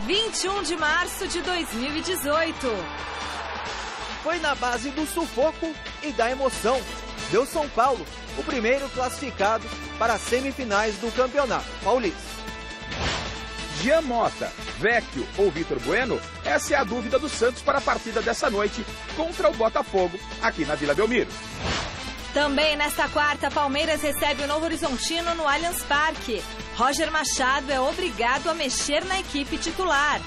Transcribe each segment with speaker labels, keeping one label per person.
Speaker 1: 21 de março de 2018.
Speaker 2: Foi na base do sufoco e da emoção. Deu São Paulo, o primeiro classificado para as semifinais do Campeonato Paulista.
Speaker 3: Jean Mota, Vecchio ou Vitor Bueno? Essa é a dúvida do Santos para a partida dessa noite contra o Botafogo, aqui na Vila Belmiro.
Speaker 1: Também nesta quarta, Palmeiras recebe o Novo Horizontino no Allianz Parque. Roger Machado é obrigado a mexer na equipe titular.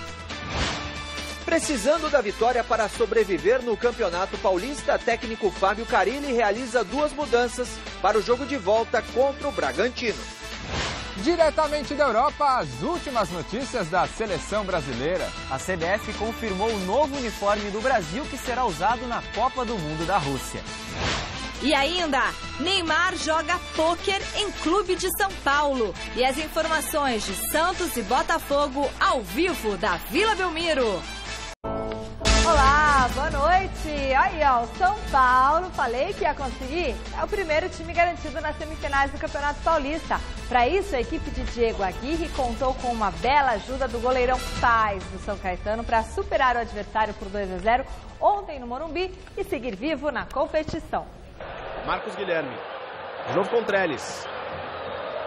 Speaker 2: Precisando da vitória para sobreviver no Campeonato Paulista, técnico Fábio Carilli realiza 2 mudanças para o jogo de volta contra o Bragantino.
Speaker 4: Diretamente da Europa, as últimas notícias da seleção brasileira.
Speaker 5: A CBF confirmou o novo uniforme do Brasil que será usado na Copa do Mundo da Rússia.
Speaker 1: E ainda, Neymar joga pôquer em Clube de São Paulo. E as informações de Santos e Botafogo ao vivo da Vila Belmiro.
Speaker 6: Olá, boa noite. Aí, ó, o São Paulo, falei que ia conseguir, é o primeiro time garantido nas semifinais do Campeonato Paulista. Para isso, a equipe de Diego Aguirre contou com uma bela ajuda do goleirão Paz do São Caetano para superar o adversário por 2-0 ontem no Morumbi e seguir vivo na competição.
Speaker 7: Marcos Guilherme, de novo com Trellis.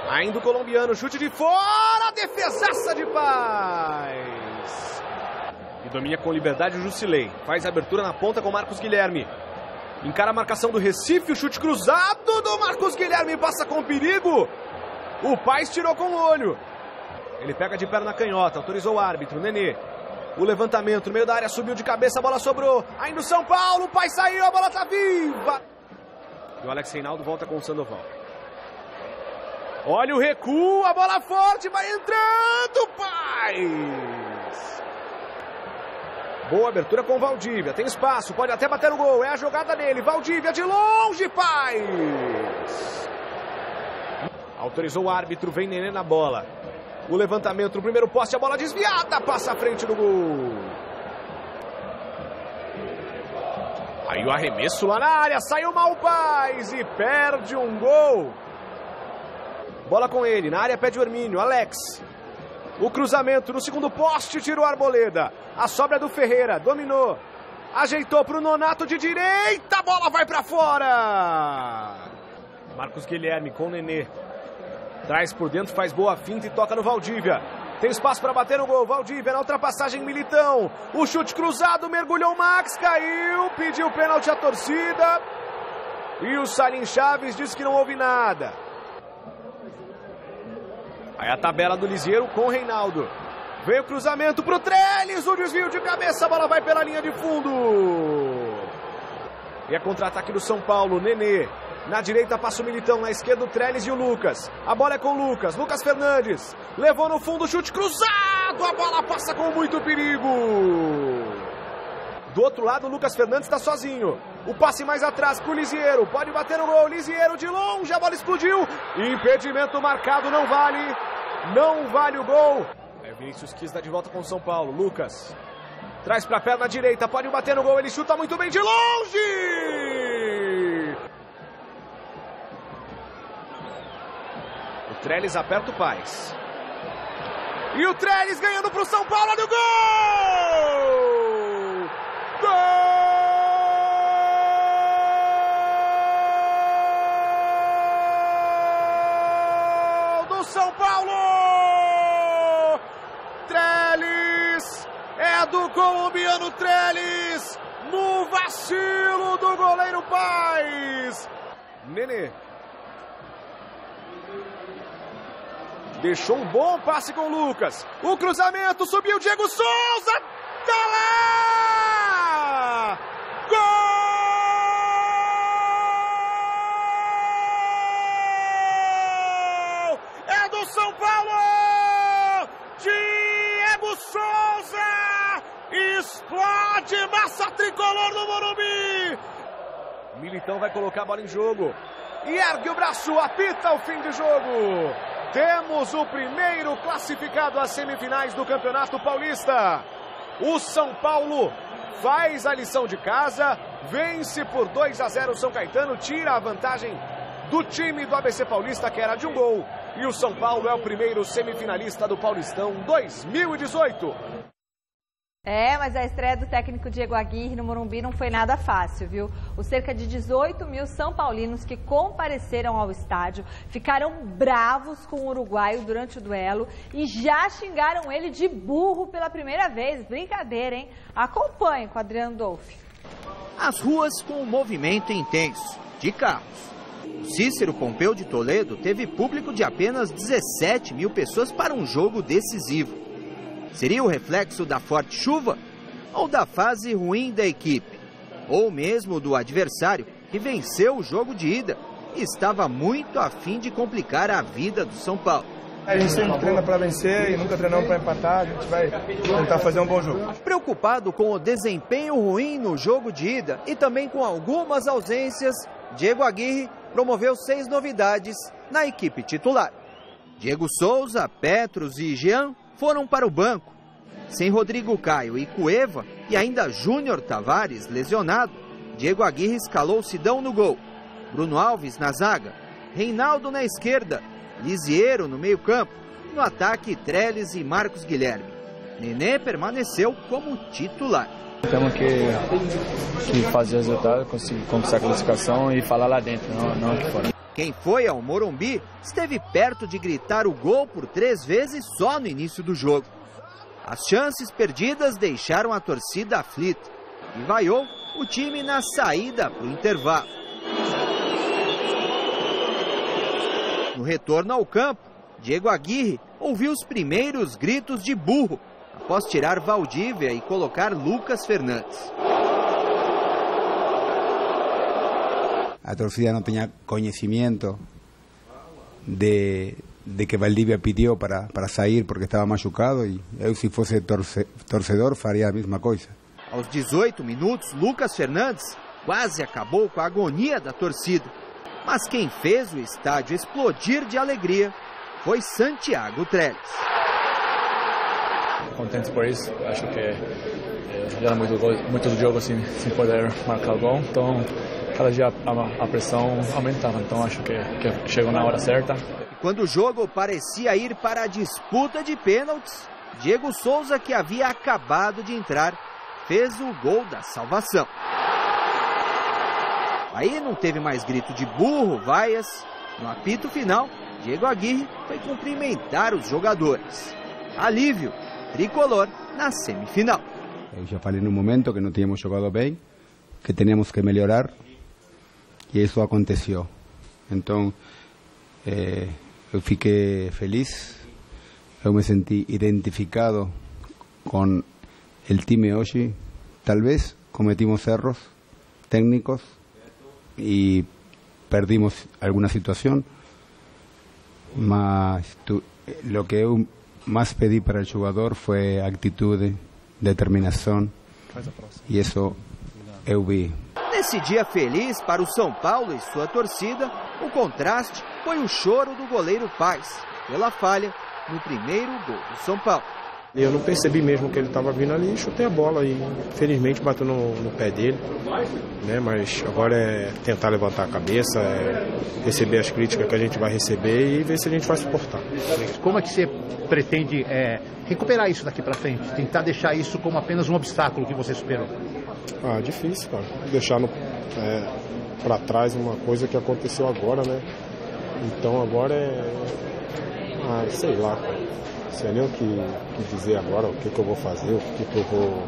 Speaker 7: Ainda o colombiano, chute de fora, defesaça de Paz. E domina com liberdade o Jusilei. Faz a abertura na ponta com Marcos Guilherme. Encara a marcação do Recife, o chute cruzado do Marcos Guilherme, passa com perigo. O Paz tirou com o olho. Ele pega de perna canhota, autorizou o árbitro, Nenê. O levantamento no meio da área, subiu de cabeça, a bola sobrou. Ainda o São Paulo, o Paz saiu, a bola tá viva. E o Alex Reinaldo volta com o Sandoval. Olha o recuo, a bola forte, vai entrando, Paz. Boa abertura com o Valdívia, tem espaço, pode até bater o gol, é a jogada dele, Valdívia de longe, Paz. Autorizou o árbitro, vem Nenê na bola. O levantamento no primeiro poste, a bola desviada, passa à frente do gol. Aí o arremesso lá na área, saiu mal o Paz e perde um gol. Bola com ele, na área pede o Hermínio, Alex. O cruzamento no segundo poste, tira o Arboleda. A sobra do Ferreira, dominou. Ajeitou para o Nonato de direita, a bola vai para fora. Marcos Guilherme com o Nenê. Traz por dentro, faz boa finta e toca no Valdívia. Tem espaço para bater no gol, Valdívia na ultrapassagem, Militão. O chute cruzado, mergulhou o Max, caiu, pediu pênalti à torcida. E o Salim Chaves disse que não houve nada. Aí a tabela do Lisieiro com o Reinaldo. Veio o cruzamento pro Trellis, o desvio de cabeça, a bola vai pela linha de fundo. E a contra-ataque do São Paulo, Nenê. Na direita passa o Militão, na esquerda o Trellis e o Lucas. A bola é com o Lucas, Lucas Fernandes. Levou no fundo, chute cruzado, a bola passa com muito perigo. Do outro lado o Lucas Fernandes está sozinho. O passe mais atrás pro Lisieiro, pode bater no gol, Lisieiro de longe, a bola explodiu. Impedimento marcado, não vale o gol. Aí o Vinícius quis dar de volta com o São Paulo, Lucas. Traz pra perna direita, pode bater no gol, ele chuta muito bem de longe. O Trellis aperta o Paz. E o Trellis ganhando pro São Paulo, olha o gol! Gol do São Paulo! Trellis, é do colombiano Trellis, no vacilo do goleiro Paz. Nenê. Deixou um bom passe com o Lucas. O cruzamento, subiu o Diego Souza. Tá lá! Gol! É do São Paulo! Diego Souza! Explode massa tricolor no Morumbi! Militão vai colocar a bola em jogo. E ergue o braço, apita o fim de jogo. Temos o primeiro classificado às semifinais do Campeonato Paulista. O São Paulo faz a lição de casa, vence por 2-0 o São Caetano, tira a vantagem do time do ABC Paulista, que era de um gol. E o São Paulo é o primeiro semifinalista do Paulistão 2018.
Speaker 6: Mas a estreia do técnico Diego Aguirre no Morumbi não foi nada fácil, viu? Os cerca de 18 mil são paulinos que compareceram ao estádio ficaram bravos com o uruguaio durante o duelo e já xingaram ele de burro pela primeira vez. Brincadeira, hein? Acompanhe com Adriano Dolfi.
Speaker 2: As ruas com um movimento intenso de carros. Cícero Pompeu de Toledo teve público de apenas 17 mil pessoas para um jogo decisivo. Seria o reflexo da forte chuva ou da fase ruim da equipe? Ou mesmo do adversário que venceu o jogo de ida e estava muito a fim de complicar a vida do São Paulo?
Speaker 8: A gente sempre treina para vencer e nunca treinamos para empatar, a gente vai tentar fazer um bom jogo.
Speaker 2: Preocupado com o desempenho ruim no jogo de ida e também com algumas ausências, Diego Aguirre promoveu 6 novidades na equipe titular. Diego Souza, Petros e Jean foram para o banco. Sem Rodrigo Caio e Cueva e ainda Júnior Tavares lesionado, Diego Aguirre escalou Sidão no gol, Bruno Alves na zaga, Reinaldo na esquerda, Lisiero no meio-campo, no ataque Trellis e Marcos Guilherme. Nenê permaneceu como titular.
Speaker 9: Temos que fazer o resultado, conseguir conquistar a classificação e falar lá dentro, não aqui fora.
Speaker 2: Quem foi ao Morumbi esteve perto de gritar o gol por 3 vezes só no início do jogo. As chances perdidas deixaram a torcida aflita e vaiou o time na saída para o intervalo. No retorno ao campo, Diego Aguirre ouviu os primeiros gritos de burro após tirar Valdívia e colocar Lucas Fernandes.
Speaker 10: A torcida no tenía conocimiento de que Valdivia pidió para sair porque estaba machucado y eu, si fosse torcedor, faria a mesma coisa.
Speaker 2: Aos 18 minutos, Lucas Fernandes quase acabou com a agonia da torcida. Mas quem fez o estádio explodir de alegria foi Santiago Trellis.
Speaker 9: Contentes por isso, acho que já era muito do jogo sem poder marcar o gol, então cada dia a pressão aumentava, então acho que chegou na hora certa.
Speaker 2: Quando o jogo parecia ir para a disputa de pênaltis, Diego Souza, que havia acabado de entrar, fez o gol da salvação. Aí não teve mais grito de burro, vaias. No apito final, Diego Aguirre foi cumprimentar os jogadores. Alívio tricolor na semifinal.
Speaker 10: Eu já falei no momento que não tínhamos jogado bem, que teníamos que melhorar. E isso aconteceu. Então, eu fiquei feliz, eu me senti identificado com o time hoje. Talvez cometimos erros técnicos e perdimos alguma situação, mas o que eu mais pedi para o jogador foi atitude, determinação, e isso eu vi.
Speaker 2: Nesse dia feliz para o São Paulo e sua torcida, o contraste foi o choro do goleiro Paz pela falha no primeiro gol do São Paulo.
Speaker 8: Eu não percebi mesmo que ele estava vindo ali, chutei a bola e felizmente bateu no pé dele, né? Mas agora é tentar levantar a cabeça, receber as críticas que a gente vai receber e ver se a gente vai suportar.
Speaker 11: Como é que você pretende recuperar isso daqui para frente? Tentar deixar isso como apenas um obstáculo que você superou?
Speaker 8: Difícil, cara. Deixar para trás uma coisa que aconteceu agora, né? Então agora sei lá, cara. Não sei nem o que dizer agora, o que eu vou fazer, o que eu vou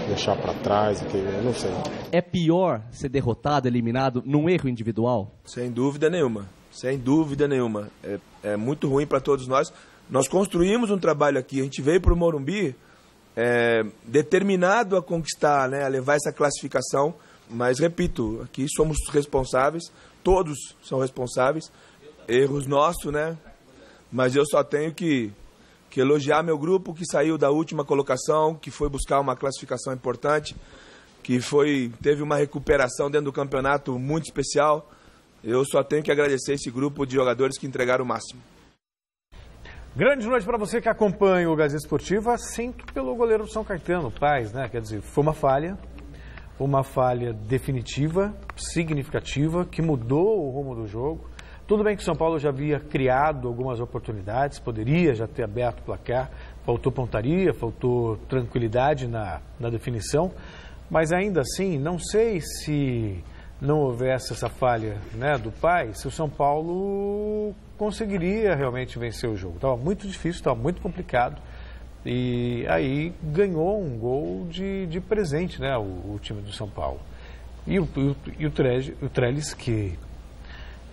Speaker 8: deixar para trás, eu não sei.
Speaker 12: É pior ser derrotado, eliminado, num erro individual?
Speaker 13: Sem dúvida nenhuma, sem dúvida nenhuma. É muito ruim para todos nós. Nós construímos um trabalho aqui, a gente veio para o Morumbi determinado a conquistar, né, a levar essa classificação, mas repito, aqui somos responsáveis, todos são responsáveis, erros nossos, né? Mas eu só tenho que elogiar meu grupo que saiu da última colocação, que foi buscar uma classificação importante, que teve uma recuperação dentro do campeonato muito especial. Eu só tenho que agradecer esse grupo de jogadores que entregaram o máximo.
Speaker 14: Grande noite para você que acompanha o Gazeta Esportiva, sempre pelo goleiro do São Caetano, Paz, né? Quer dizer, foi uma falha, uma falha definitiva, significativa, que mudou o rumo do jogo. Tudo bem que o São Paulo já havia criado algumas oportunidades, poderia já ter aberto o placar, faltou pontaria, faltou tranquilidade na definição, mas ainda assim, não sei se não houvesse essa falha, né, do pai, se o São Paulo conseguiria realmente vencer o jogo. Estava muito difícil, estava muito complicado. E aí ganhou um gol de presente, né, o time do São Paulo. E o Trellis, que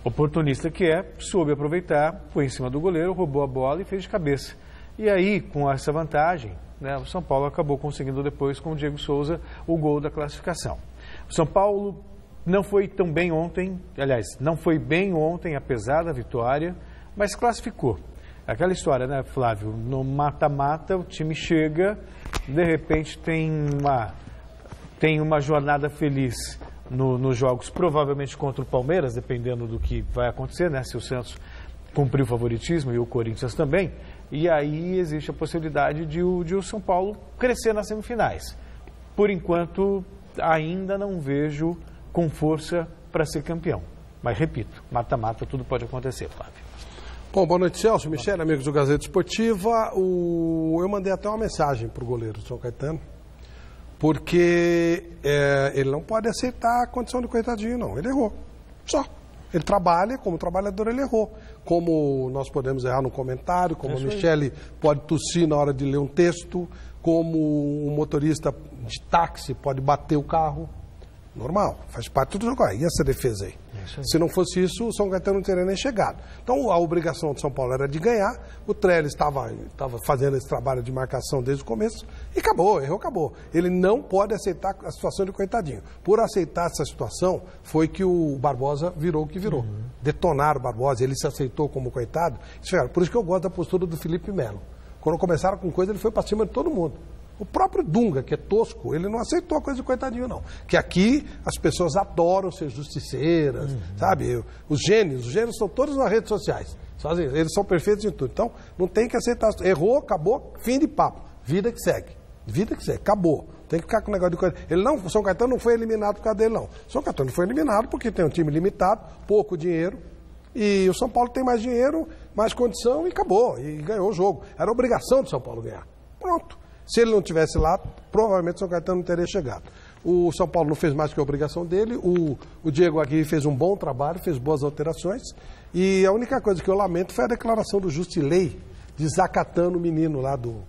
Speaker 14: oportunista que é, soube aproveitar, foi em cima do goleiro, roubou a bola e fez de cabeça. E aí, com essa vantagem, né, o São Paulo acabou conseguindo depois, com o Diego Souza, o gol da classificação. O São Paulo não foi tão bem ontem, aliás, não foi bem ontem, apesar da vitória, mas classificou. Aquela história, né, Flávio? No mata-mata, o time chega, de repente tem uma jornada feliz nos jogos, provavelmente contra o Palmeiras, dependendo do que vai acontecer, né? Se o Santos cumprir o favoritismo e o Corinthians também. E aí existe a possibilidade de o São Paulo crescer nas semifinais. Por enquanto, ainda não vejo com força para ser campeão. Mas, repito, mata-mata, tudo pode acontecer, Flávio.
Speaker 15: Bom, boa noite, Celso, Michele, amigos do Gazeta Esportiva. Eu mandei até uma mensagem para o goleiro São Caetano, porque ele não pode aceitar a condição de coitadinho, não. Ele errou. Só. Ele trabalha, como trabalhador ele errou. Como nós podemos errar no comentário, como a Michele pode tossir na hora de ler um texto, como um motorista de táxi pode bater o carro. Normal, faz parte do jogo. E essa defesa aí? Se não fosse isso, o São Caetano não teria nem chegado. Então, a obrigação do São Paulo era de ganhar. O Trellis estava fazendo esse trabalho de marcação desde o começo e acabou, errou, acabou. Ele não pode aceitar a situação de coitadinho. Por aceitar essa situação, foi que o Barbosa virou o que virou. Detonaram o Barbosa, ele se aceitou como coitado. Por isso que eu gosto da postura do Felipe Melo. Quando começaram com coisa, ele foi para cima de todo mundo. O próprio Dunga, que é tosco, ele não aceitou a coisa de coitadinho, não. Que aqui as pessoas adoram ser justiceiras, sabe? Os gênios estão todos nas redes sociais. Eles são perfeitos em tudo. Então, não tem que aceitar. Errou, acabou, fim de papo. Vida que segue. Vida que segue. Acabou. Tem que ficar com o negócio de coisa. O São Caetano não foi eliminado por causa dele, não. O São Caetano foi eliminado porque tem um time limitado, pouco dinheiro. E o São Paulo tem mais dinheiro, mais condição e acabou. E ganhou o jogo. Era obrigação do São Paulo ganhar. Pronto. Se ele não estivesse lá, provavelmente o São Caetano não teria chegado. O São Paulo não fez mais que a obrigação dele. O Diego Aguirre fez um bom trabalho, fez boas alterações. E a única coisa que eu lamento foi a declaração do Justilei desacatando o menino lá do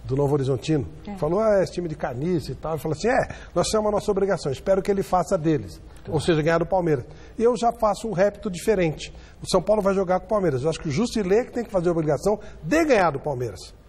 Speaker 15: Novo Horizontino. Falou, esse time de carniça e tal. Ele falou assim, nós temos a nossa obrigação, espero que ele faça deles. Ou seja, ganhar do Palmeiras. E eu já faço um repto diferente. O São Paulo vai jogar com o Palmeiras. Eu acho que o Justilei que tem que fazer a obrigação de ganhar do Palmeiras.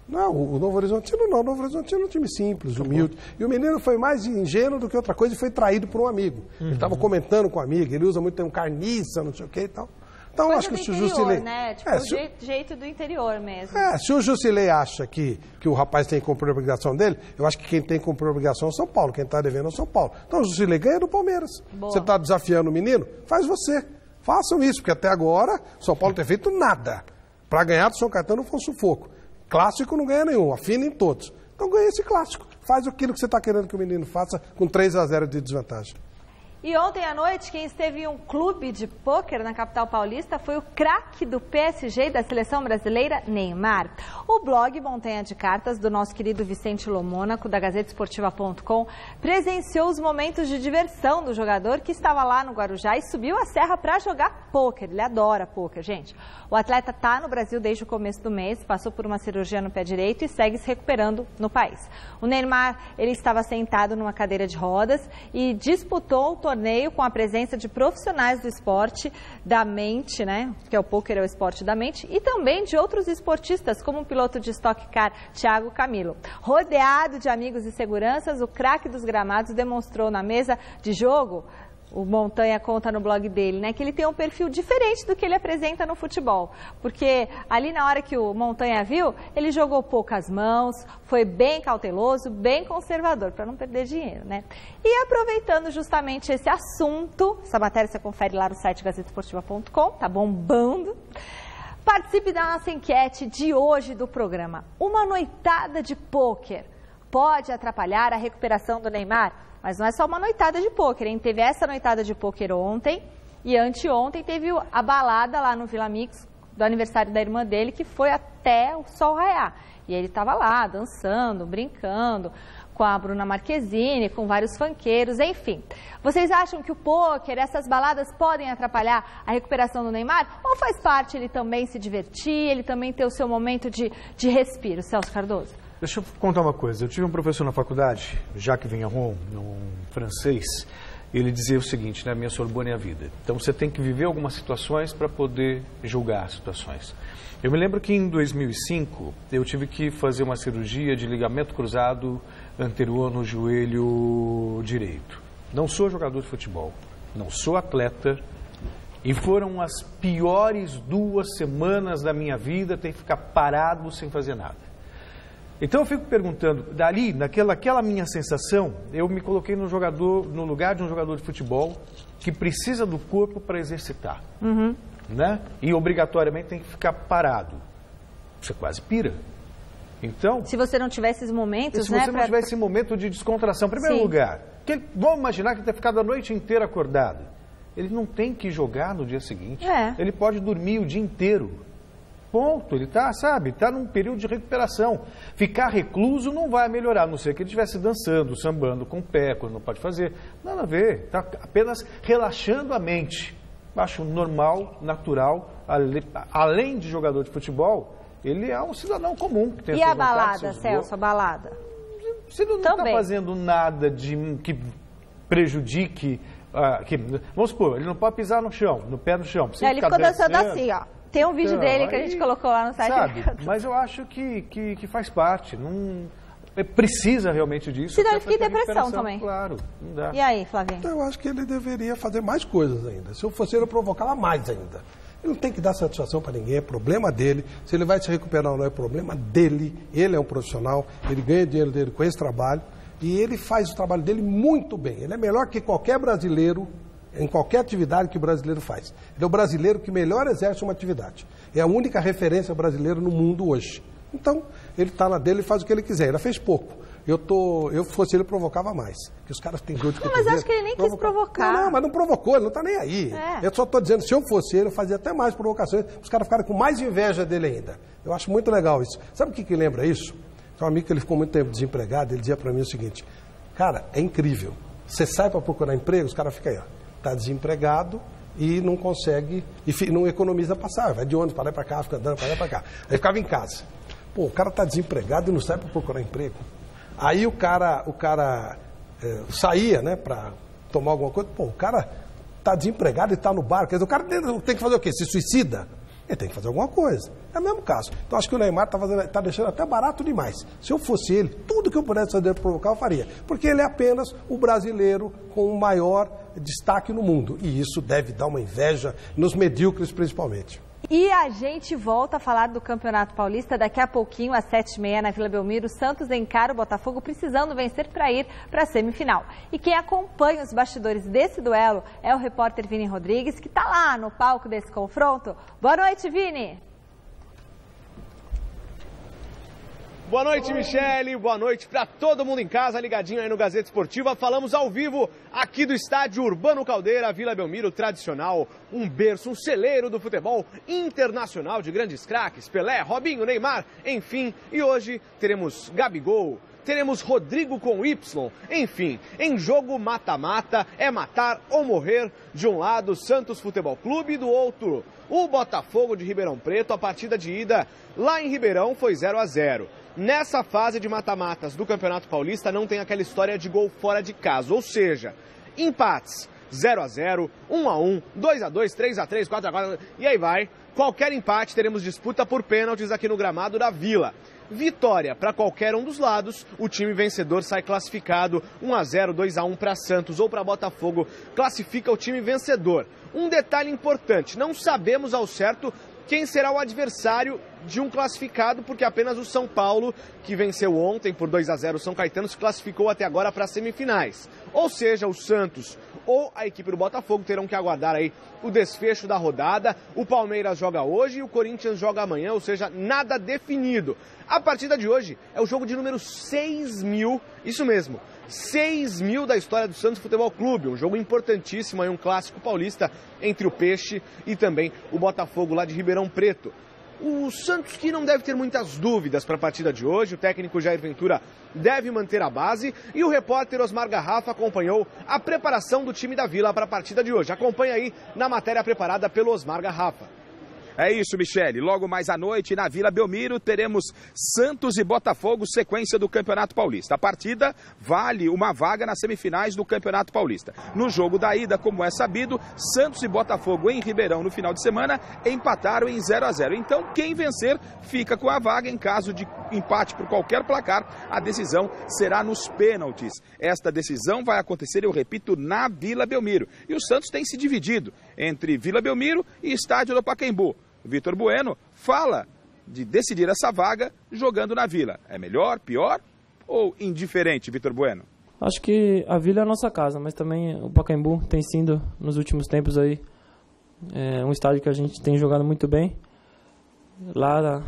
Speaker 15: Não, o Novo Horizontino não. O Novo Horizontino é um time simples, humilde. E o menino foi mais ingênuo do que outra coisa e foi traído por um amigo. Ele estava comentando com o amigo, ele usa muito termo carniça, não sei o que e tal. Então, eu acho que se o Justilei...
Speaker 6: né? Tipo, jeito do interior mesmo.
Speaker 15: Se o Justilei acha que o rapaz tem que cumprir a obrigação dele, eu acho que quem tem que cumprir a obrigação é o São Paulo. Quem está devendo é o São Paulo. Então, o Justilei ganha do Palmeiras. Boa. Você está desafiando o menino? Faz você. Façam isso, porque até agora o São Paulo não tem feito nada. Para ganhar do São Caetano foi um sufoco. Clássico não ganha nenhum, afina em todos. Então ganha esse clássico. Faz aquilo que você está querendo que o menino faça com 3-0 de desvantagem.
Speaker 6: E ontem à noite, quem esteve em um clube de pôquer na capital paulista foi o craque do PSG e da seleção brasileira, Neymar. O blog Montanha de Cartas, do nosso querido Vicente Lomônaco, da GazetaEsportiva.com, presenciou os momentos de diversão do jogador que estava lá no Guarujá e subiu a serra para jogar pôquer. Ele adora pôquer, gente. O atleta está no Brasil desde o começo do mês, passou por uma cirurgia no pé direito e segue se recuperando no país. O Neymar, ele estava sentado numa cadeira de rodas e disputou o torneio com a presença de profissionais do esporte da mente, né? Que é o pôquer, é o esporte da mente, e também de outros esportistas, como o piloto de Stock Car, Thiago Camilo. Rodeado de amigos e seguranças, o craque dos gramados demonstrou na mesa de jogo, o Montanha conta no blog dele, né, que ele tem um perfil diferente do que ele apresenta no futebol. Porque ali na hora que o Montanha viu, ele jogou poucas mãos, foi bem cauteloso, bem conservador, para não perder dinheiro, né? E aproveitando justamente esse assunto, essa matéria você confere lá no site GazetaEsportiva.com, tá bombando. Participe da nossa enquete de hoje do programa. Uma noitada de pôquer pode atrapalhar a recuperação do Neymar. Mas não é só uma noitada de pôquer, hein? Teve essa noitada de pôquer ontem e anteontem teve a balada lá no Vila Mix do aniversário da irmã dele, que foi até o sol raiar. E ele estava lá dançando, brincando com a Bruna Marquezine, com vários funkeiros, enfim. Vocês acham que o pôquer, essas baladas podem atrapalhar a recuperação do Neymar? Ou faz parte ele também se divertir, ele também ter o seu momento de respiro? Celso Cardoso.
Speaker 14: Deixa eu contar uma coisa. Eu tive um professor na faculdade, Jacques Vigneron, um francês, e ele dizia o seguinte, né, minha Sorbonne é a vida. Então você tem que viver algumas situações para poder julgar as situações. Eu me lembro que em 2005 eu tive que fazer uma cirurgia de ligamento cruzado anterior no joelho direito. Não sou jogador de futebol, não sou atleta e foram as piores 2 semanas da minha vida, ter que ficar parado sem fazer nada. Então eu fico perguntando, dali, naquela minha sensação, eu me coloquei no lugar de um jogador de futebol que precisa do corpo para exercitar, né? E obrigatoriamente tem que ficar parado. Você quase pira. Então,
Speaker 6: se você não tiver esses momentos,
Speaker 14: se você não tiver esse momento de descontração, em primeiro lugar, vamos imaginar que ele tem ficado a noite inteira acordado. Ele não tem que jogar no dia seguinte. Ele pode dormir o dia inteiro. Ponto, ele está num período de recuperação. Ficar recluso não vai melhorar, a não ser que ele estivesse dançando, sambando com o pé, quando não pode fazer. Nada a ver, está apenas relaxando a mente. Acho normal, natural, além de jogador de futebol, ele é um cidadão comum. Que tem
Speaker 6: e a balada, Celso, a balada?
Speaker 14: Se ele não está fazendo nada que prejudique... vamos supor, ele não pode pisar no chão, no pé no chão.
Speaker 6: Ele ficou dançando assim, ó. Tem um vídeo dele que a gente colocou lá no site.
Speaker 14: Sabe, mas eu acho que faz parte. Não precisa realmente disso.
Speaker 6: Senão ele fica em depressão também.
Speaker 14: Claro, não dá.
Speaker 6: E aí, Flavinho?
Speaker 15: Eu acho que ele deveria fazer mais coisas ainda. Se eu fosse ele, eu provocava mais ainda. Ele não tem que dar satisfação para ninguém, é problema dele. Se ele vai se recuperar ou não, é problema dele. Ele é um profissional, ele ganha dinheiro dele com esse trabalho. E ele faz o trabalho dele muito bem. Ele é melhor que qualquer brasileiro em qualquer atividade que o brasileiro faz. Ele é o brasileiro que melhor exerce uma atividade. É a única referência brasileira no mundo hoje. Então, ele está na dele e faz o que ele quiser. Ele fez pouco. Eu fosse ele, provocava mais. Porque os caras têm dor de cotovelo.
Speaker 6: Mas acho que ele nem quis provocar.
Speaker 15: Não, mas não provocou, ele não está nem aí. Eu só estou dizendo, se eu fosse ele, eu fazia até mais provocações, os caras ficarem com mais inveja dele ainda. Eu acho muito legal isso. Sabe o que lembra isso? Tem um amigo que ele ficou muito tempo desempregado, ele dizia para mim o seguinte, cara, é incrível. Você sai para procurar emprego, os caras ficam aí, ó. Está desempregado e não consegue, e não economiza passagem, vai de ônibus para lá e para cá, fica andando para lá e para cá. Aí ficava em casa. Pô, o cara está desempregado e não sai para procurar emprego. Aí o cara saía, né, para tomar alguma coisa. Pô, o cara está desempregado e está no bar. Quer dizer, o cara tem que fazer o quê? Se suicida? Ele tem que fazer alguma coisa. É o mesmo caso. Então, acho que o Neymar está deixando até barato demais. Se eu fosse ele, tudo que eu pudesse fazer para provocar, eu faria. Porque ele é apenas o brasileiro com o maior destaque no mundo. E isso deve dar uma inveja nos medíocres, principalmente.
Speaker 6: E a gente volta a falar do Campeonato Paulista daqui a pouquinho, às 7h30, na Vila Belmiro. O Santos encara o Botafogo precisando vencer para ir para a semifinal. E quem acompanha os bastidores desse duelo é o repórter Vini Rodrigues, que está lá no palco desse confronto. Boa noite, Vini!
Speaker 7: Boa noite, Michele. Boa noite para todo mundo em casa, ligadinho aí no Gazeta Esportiva. Falamos ao vivo aqui do estádio Urbano Caldeira, Vila Belmiro, tradicional, um berço, um celeiro do futebol internacional de grandes craques, Pelé, Robinho, Neymar, enfim. E hoje teremos Gabigol, teremos Rodrigo com Y, enfim, em jogo mata-mata, é matar ou morrer. De um lado, Santos Futebol Clube, do outro, o Botafogo de Ribeirão Preto. A partida de ida lá em Ribeirão foi 0-0. Nessa fase de mata-matas do Campeonato Paulista não tem aquela história de gol fora de casa, ou seja, empates 0-0, 1-1, 2-2, 3-3, 4-4, e aí vai. Qualquer empate teremos disputa por pênaltis aqui no gramado da Vila. Vitória para qualquer um dos lados, o time vencedor sai classificado. 1-0, 2-1 para Santos ou para Botafogo, classifica o time vencedor. Um detalhe importante, não sabemos ao certo quem será o adversário de um classificado, porque apenas o São Paulo, que venceu ontem por 2-0 o São Caetano, se classificou até agora para as semifinais. Ou seja, o Santos ou a equipe do Botafogo terão que aguardar aí o desfecho da rodada. O Palmeiras joga hoje e o Corinthians joga amanhã, ou seja, nada definido. A partida de hoje é o jogo de número 6.000, isso mesmo, 6.000 da história do Santos Futebol Clube, um jogo importantíssimo, aí um clássico paulista entre o Peixe e também o Botafogo lá de Ribeirão Preto. O Santos que não deve ter muitas dúvidas para a partida de hoje, o técnico Jair Ventura deve manter a base e o repórter Osmar Garrafa acompanhou a preparação do time da Vila para a partida de hoje. Acompanha aí na matéria preparada pelo Osmar Garrafa.
Speaker 3: É isso, Michele. Logo mais à noite, na Vila Belmiro, teremos Santos e Botafogo, sequência do Campeonato Paulista. A partida vale uma vaga nas semifinais do Campeonato Paulista. No jogo da ida, como é sabido, Santos e Botafogo em Ribeirão no final de semana empataram em 0-0. Então, quem vencer fica com a vaga. Em caso de empate por qualquer placar, a decisão será nos pênaltis. Esta decisão vai acontecer, eu repito, na Vila Belmiro. E o Santos tem se dividido entre Vila Belmiro e Estádio do Pacaembu. Vitor Bueno fala de decidir essa vaga jogando na Vila. É melhor, pior ou indiferente, Vitor Bueno?
Speaker 16: Acho que a Vila é a nossa casa, mas também o Pacaembu tem sido, nos últimos tempos aí, um estádio que a gente tem jogado muito bem. Lá,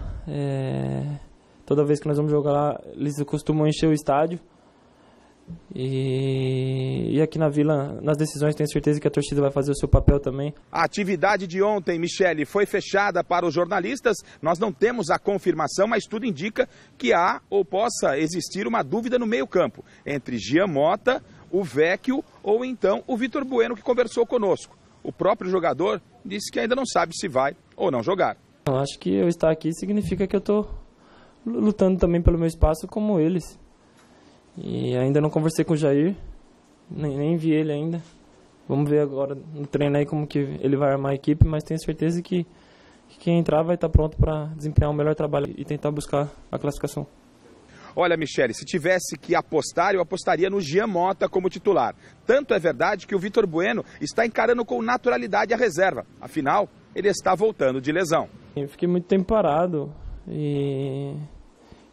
Speaker 16: toda vez que nós vamos jogar lá, eles costumam encher o estádio. E aqui na Vila, nas decisões, tenho certeza que a torcida vai fazer o seu papel também.
Speaker 3: A atividade de ontem, Michele, foi fechada para os jornalistas. Nós não temos a confirmação, mas tudo indica que há ou possa existir uma dúvida no meio-campo entre Jean Mota, o Vecchio ou então o Vitor Bueno, que conversou conosco. O próprio jogador disse que ainda não sabe se vai ou não jogar.
Speaker 16: Eu acho que eu estar aqui significa que eu estou lutando também pelo meu espaço como eles. E ainda não conversei com o Jair, nem vi ele ainda. Vamos ver agora no treino aí como que ele vai armar a equipe, mas tenho certeza que quem entrar vai estar pronto para desempenhar um melhor trabalho e tentar buscar a classificação.
Speaker 3: Olha, Michele, se tivesse que apostar, eu apostaria no Jean Mota como titular. Tanto é verdade que o Vitor Bueno está encarando com naturalidade a reserva. Afinal, ele está voltando de lesão.
Speaker 16: Eu fiquei muito tempo parado e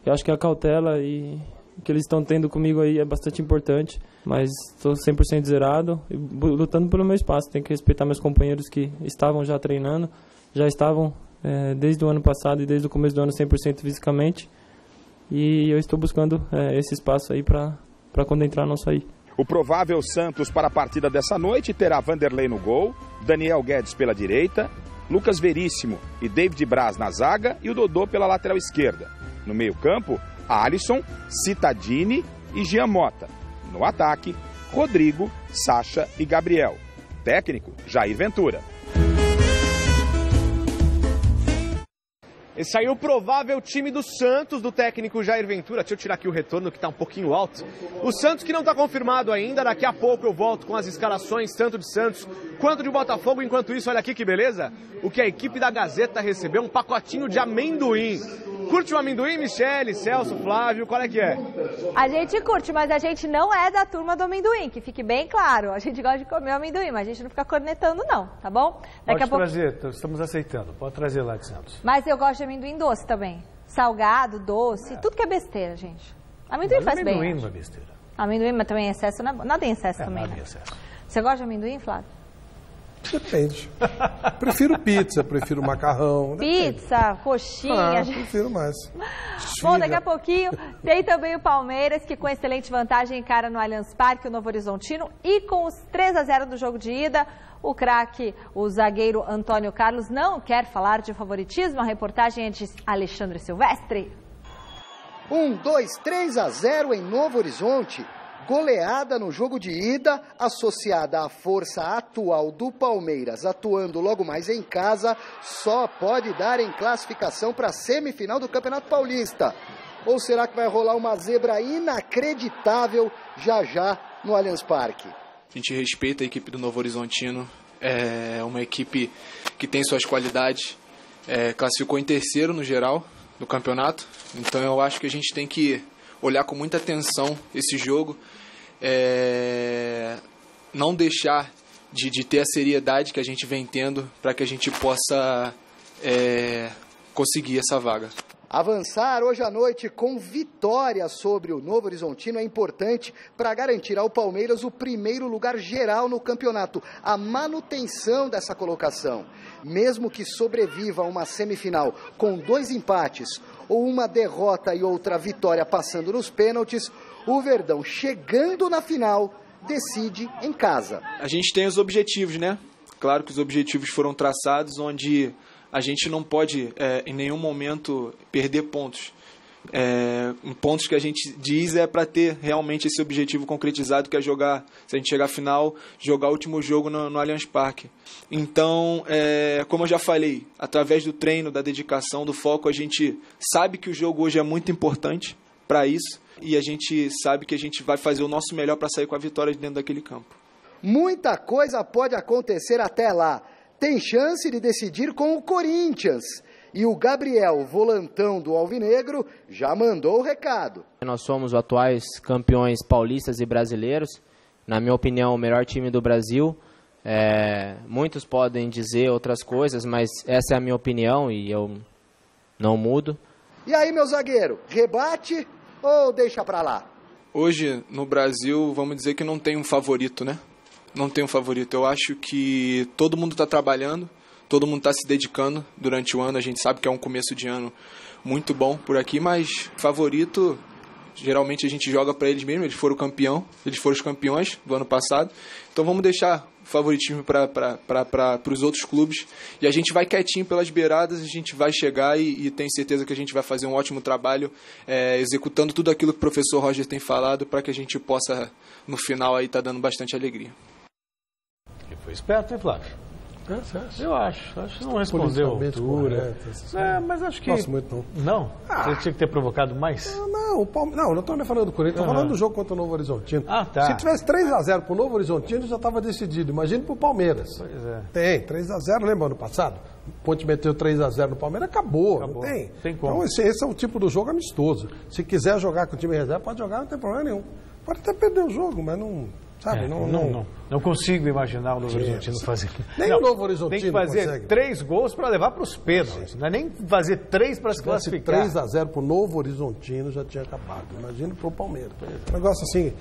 Speaker 16: eu acho que a cautela e o que eles estão tendo comigo aí é bastante importante, mas estou 100% zerado e lutando pelo meu espaço. Tenho que respeitar meus companheiros que estavam já treinando, já estavam desde o ano passado e desde o começo do ano 100% fisicamente, e eu estou buscando esse espaço aí para quando entrar não sair.
Speaker 3: O provável Santos para a partida dessa noite terá Vanderlei no gol, Daniel Guedes pela direita, Lucas Veríssimo e David Braz na zaga e o Dodô pela lateral esquerda. No meio-campo, Alisson, Cittadini e Jean Mota. No ataque, Rodrigo, Sacha e Gabriel. Técnico, Jair Ventura.
Speaker 7: Esse aí é o provável time do Santos, do técnico Jair Ventura. Deixa eu tirar aqui o retorno que está um pouquinho alto. O Santos que não está confirmado ainda. Daqui a pouco eu volto com as escalações, tanto de Santos quanto de Botafogo. Enquanto isso, olha aqui que beleza. O que a equipe da Gazeta recebeu, um pacotinho de amendoim. Curte o amendoim, Michele, Celso, Flávio, qual é que é?
Speaker 6: A gente curte, mas a gente não é da turma do amendoim, que fique bem claro. A gente gosta de comer o amendoim, mas a gente não fica cornetando não, tá bom?
Speaker 14: Daqui a pouco... trazer, estamos aceitando. Pode trazer lá de Santos.
Speaker 6: Mas eu gosto de amendoim doce também. Salgado, doce, tudo que é besteira, gente. Amendoim faz bem.
Speaker 14: Amendoim não é besteira.
Speaker 6: Amendoim, mas também em excesso, nada em excesso também,
Speaker 14: nada
Speaker 6: né?
Speaker 14: em excesso.
Speaker 6: Você gosta de amendoim, Flávio?
Speaker 15: Depende. Prefiro pizza, prefiro macarrão.
Speaker 6: Pizza, coxinha.
Speaker 15: Prefiro mais.
Speaker 6: Bom, daqui a pouquinho tem também o Palmeiras, que com excelente vantagem encara no Allianz Parque o Novo Horizontino. E com os 3-0 do jogo de ida, o craque, o zagueiro Antônio Carlos, não quer falar de favoritismo. A reportagem é de Alexandre Silvestre.
Speaker 17: 3-0 em Novo Horizonte. Goleada no jogo de ida, associada à força atual do Palmeiras, atuando logo mais em casa, só pode dar em classificação para a semifinal do Campeonato Paulista. Ou será que vai rolar uma zebra inacreditável já no Allianz Parque?
Speaker 18: A gente respeita a equipe do Novo Horizontino, é uma equipe que tem suas qualidades, classificou em terceiro no geral do campeonato, então eu acho que a gente tem que olhar com muita atenção esse jogo, não deixar de ter a seriedade que a gente vem tendo para que a gente possa conseguir essa vaga.
Speaker 17: Avançar hoje à noite com vitória sobre o Novo Horizontino é importante para garantir ao Palmeiras o primeiro lugar geral no campeonato, a manutenção dessa colocação. Mesmo que sobreviva a uma semifinal com 2 empates ou uma derrota e outra vitória passando nos pênaltis, o Verdão, chegando na final, decide em casa.
Speaker 18: A gente tem os objetivos, né? Claro que os objetivos foram traçados, onde a gente não pode, em nenhum momento, perder pontos. Pontos que a gente diz para ter realmente esse objetivo concretizado, que é jogar, se a gente chegar à final, jogar o último jogo no Allianz Parque. Então, como eu já falei, através do treino, da dedicação, do foco, a gente sabe que o jogo hoje é muito importante para isso, e a gente sabe que a gente vai fazer o nosso melhor para sair com a vitória de dentro daquele campo.
Speaker 17: Muita coisa pode acontecer até lá. Tem chance de decidir com o Corinthians. E o Gabriel, volantão do Alvinegro, já mandou o recado.
Speaker 19: Nós somos os atuais campeões paulistas e brasileiros. Na minha opinião, o melhor time do Brasil. Muitos podem dizer outras coisas, mas essa é a minha opinião e eu não mudo.
Speaker 17: E aí, meu zagueiro, rebate ou deixa pra lá?
Speaker 18: Hoje, no Brasil, vamos dizer que não tem um favorito, né? Não tem um favorito. Eu acho que todo mundo está trabalhando, todo mundo está se dedicando durante o ano. A gente sabe que é um começo de ano muito bom por aqui, mas favorito, geralmente a gente joga para eles mesmo. Eles foram os campeões do ano passado. Então vamos deixar o favoritismo para os outros clubes. E a gente vai quietinho pelas beiradas, a gente vai chegar e tenho certeza que a gente vai fazer um ótimo trabalho, executando tudo aquilo que o professor Roger tem falado, para que a gente possa, no final, aí, tá dando bastante alegria.
Speaker 14: Foi esperto, hein, Flávio? Eu acho que não respondeu a altura. Mas acho que...
Speaker 15: Nossa, muito não.
Speaker 14: Não? Você tinha que ter provocado mais?
Speaker 15: Não, não estou nem falando do Corinthians, estou falando do jogo contra o Novo Horizontino.
Speaker 14: Tá.
Speaker 15: Se tivesse 3-0 para o Novo Horizontino, já estava decidido. Imagina para o Palmeiras.
Speaker 14: Pois é.
Speaker 15: Tem, 3-0, lembra ano passado? O Ponte meteu 3-0 no Palmeiras, acabou. Não tem.
Speaker 14: Tem como.
Speaker 15: Então esse é o tipo do jogo amistoso. Se quiser jogar com o time reserva, pode jogar, não tem problema nenhum. Pode até perder o jogo, mas não... Sabe,
Speaker 14: não consigo imaginar o Novo Horizontino fazer.
Speaker 15: Nem o Novo Horizontino
Speaker 14: tem que fazer
Speaker 15: consegue.
Speaker 14: 3 gols para levar para os pênaltis. Não é nem fazer 3 para se classificar.
Speaker 15: 3-0 para o Novo Horizontino já tinha acabado. Imagina para o Palmeiras. Um negócio assim,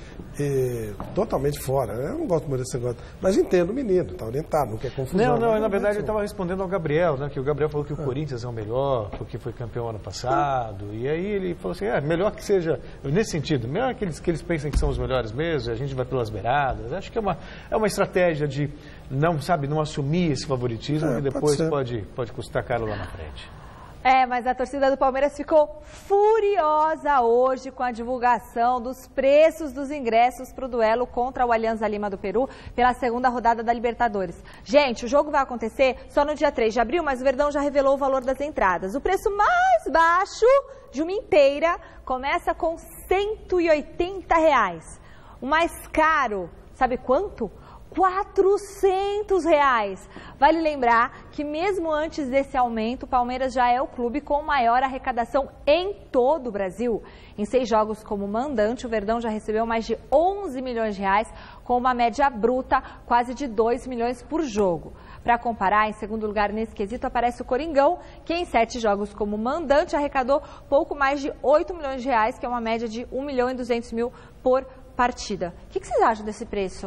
Speaker 15: totalmente fora. Eu não gosto muito desse negócio. Mas entendo o menino, está orientado, não quer confusão.
Speaker 14: Não, na verdade ele estava respondendo ao Gabriel, né? Que o Gabriel falou que o Corinthians é o melhor, porque foi campeão ano passado. E aí ele falou assim, melhor que seja, nesse sentido, melhor que eles pensem que são os melhores mesmo, a gente vai pelas beiradas. Acho que é uma estratégia de não assumir esse favoritismo, que depois pode custar caro lá na frente.
Speaker 6: Mas a torcida do Palmeiras ficou furiosa hoje com a divulgação dos preços dos ingressos para o duelo contra o Alianza Lima do Peru pela segunda rodada da Libertadores. Gente, o jogo vai acontecer só no dia 3 de abril, mas o Verdão já revelou o valor das entradas. O preço mais baixo de uma inteira começa com R$180. O mais caro, sabe quanto? R$400. Vale lembrar que mesmo antes desse aumento, o Palmeiras já é o clube com maior arrecadação em todo o Brasil. Em 6 jogos como mandante, o Verdão já recebeu mais de R$11 milhões, com uma média bruta quase de R$2 milhões por jogo. Para comparar, em segundo lugar nesse quesito aparece o Coringão, que em 7 jogos como mandante arrecadou pouco mais de R$8 milhões, que é uma média de R$1.200.000 por partida. O que vocês acham desse preço?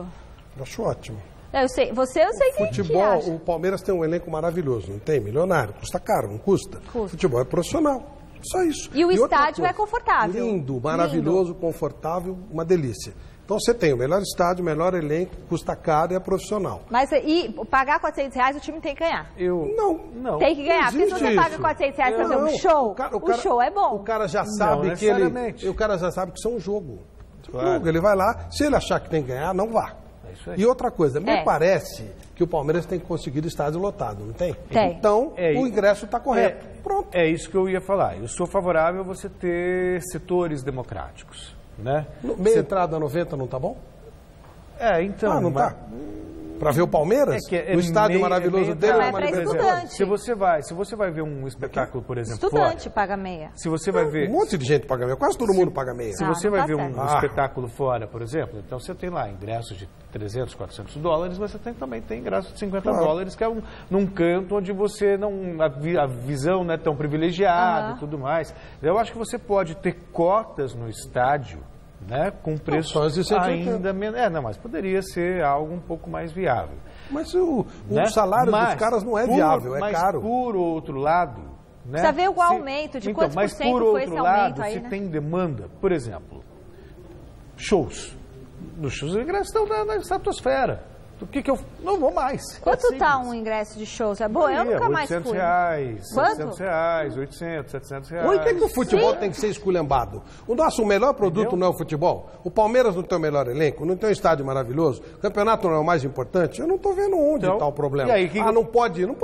Speaker 15: Eu acho ótimo.
Speaker 6: Eu sei que
Speaker 15: futebol,
Speaker 6: acha.
Speaker 15: O Palmeiras tem um elenco maravilhoso, não tem? Milionário, custa caro, não custa? Futebol é profissional, só isso.
Speaker 6: E o estádio é confortável.
Speaker 15: Lindo, maravilhoso, confortável, uma delícia. Então você tem o melhor estádio, o melhor elenco, custa caro e é profissional.
Speaker 6: Mas e pagar R$400 o time tem que ganhar?
Speaker 15: Não.
Speaker 6: Tem que ganhar, porque se você paga R$400 para fazer um show, o show é bom.
Speaker 15: O cara já sabe o cara já sabe que isso é um jogo. Claro. Ele vai lá, se ele achar que tem que ganhar, não vá. E outra coisa, me parece que o Palmeiras tem conseguido estádio lotado, não tem?
Speaker 6: Tem.
Speaker 15: Então, o ingresso está correto. Pronto.
Speaker 14: É isso que eu ia falar. Eu sou favorável a você ter setores democráticos, né?
Speaker 15: Meia entrada 90 não está bom?
Speaker 14: Então...
Speaker 15: não tá? Para ver o Palmeiras? No estádio maravilhoso dele?
Speaker 6: Não, é para estudante.
Speaker 14: Se você vai ver um espetáculo, por exemplo,
Speaker 6: estudante
Speaker 14: fora,
Speaker 6: paga meia.
Speaker 14: Se você vai ver...
Speaker 15: Um monte de gente paga meia, quase todo mundo paga meia.
Speaker 14: Se você vai ver um espetáculo fora, por exemplo, então você tem lá ingressos de 300, 400 dólares, mas você também tem ingressos de 50 dólares, que é num canto onde você não... A visão não é tão privilegiada e tudo mais. Eu acho que você pode ter cotas no estádio, né, com preço ainda menos. Mas poderia ser algo um pouco mais viável.
Speaker 15: Mas o salário dos caras não é viável, é caro.
Speaker 14: Mas por outro lado... Né,
Speaker 6: precisa ver o aumento, de quantos por cento foi esse aumento aí,
Speaker 14: se
Speaker 6: né?
Speaker 14: tem demanda, por exemplo, shows. Nos shows os ingressos estão na estratosfera. O que eu não vou mais?
Speaker 6: Quanto tá um ingresso de shows? É bom, eu nunca mais fui.
Speaker 14: R$800,
Speaker 6: Quanto?
Speaker 14: R$600, 800, 700 reais.
Speaker 15: Por que o futebol tem que ser esculhambado? O melhor produto não é o futebol. O Palmeiras não tem o melhor elenco, não tem um estádio maravilhoso. O campeonato não é o mais importante. Eu não estou vendo onde está o problema.
Speaker 14: E aí,
Speaker 15: não pode ir, não